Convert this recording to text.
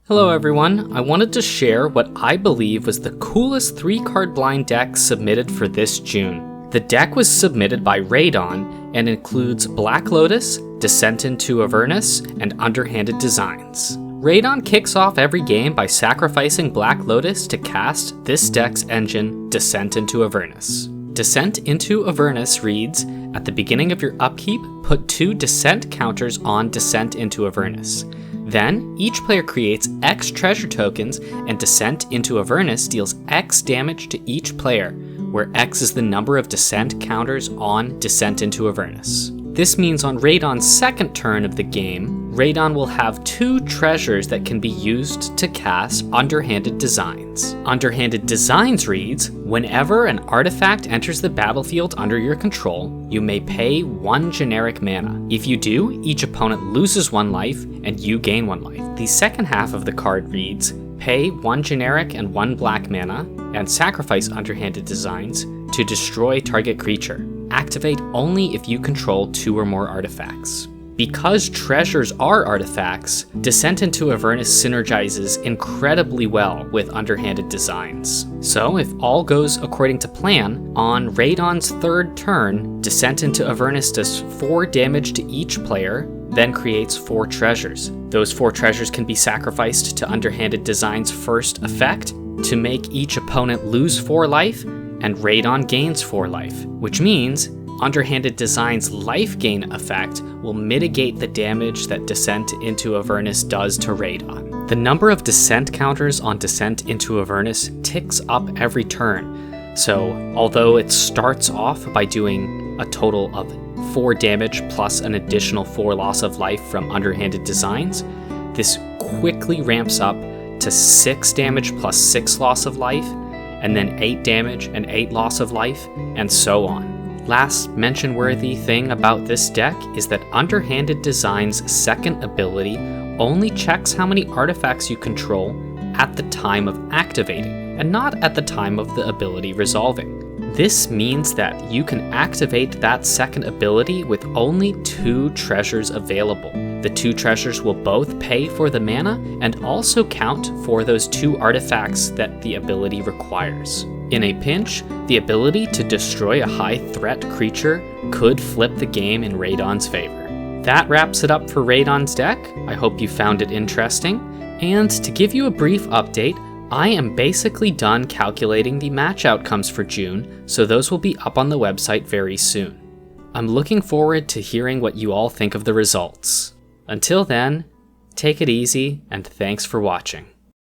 Hello everyone, I wanted to share what I believe was the coolest 3-card blind deck submitted for this June. The deck was submitted by Radon and includes Black Lotus, Descent into Avernus, and Underhanded Designs. Radon kicks off every game by sacrificing Black Lotus to cast this deck's engine, Descent into Avernus. Descent into Avernus reads, at the beginning of your upkeep, put 2 Descent counters on Descent into Avernus. Then, each player creates X treasure tokens, and Descent into Avernus deals X damage to each player, where X is the number of Descent counters on Descent into Avernus. This means on Radon's second turn of the game, Radon will have 2 treasures that can be used to cast Underhanded Designs. Underhanded Designs reads, whenever an artifact enters the battlefield under your control, you may pay 1 generic mana. If you do, each opponent loses 1 life, and you gain 1 life. The second half of the card reads, pay 1 generic and 1 black mana, and sacrifice Underhanded Designs to destroy target creature. Activate only if you control 2 or more artifacts. Because treasures are artifacts, Descent into Avernus synergizes incredibly well with Underhanded Designs. So if all goes according to plan, on Radon's third turn, Descent into Avernus does 4 damage to each player, then creates 4 treasures. Those 4 treasures can be sacrificed to Underhanded Designs' first effect to make each opponent lose 4 life, and Radon gains 4 life, which means Underhanded Designs' life gain effect will mitigate the damage that Descent into Avernus does to Radon. The number of Descent counters on Descent into Avernus ticks up every turn, so although it starts off by doing a total of 4 damage plus an additional 4 loss of life from Underhanded Designs, this quickly ramps up to 6 damage plus 6 loss of life, and then 8 damage and 8 loss of life, and so on. Last mention-worthy thing about this deck is that Underhanded Designs' second ability only checks how many artifacts you control at the time of activating, and not at the time of the ability resolving. This means that you can activate that second ability with only 2 treasures available. The 2 treasures will both pay for the mana and also count for those 2 artifacts that the ability requires. In a pinch, the ability to destroy a high-threat creature could flip the game in Radon's favor. That wraps it up for Radon's deck. I hope you found it interesting. And to give you a brief update, I am basically done calculating the match outcomes for June, so those will be up on the website very soon. I'm looking forward to hearing what you all think of the results. Until then, take it easy, and thanks for watching.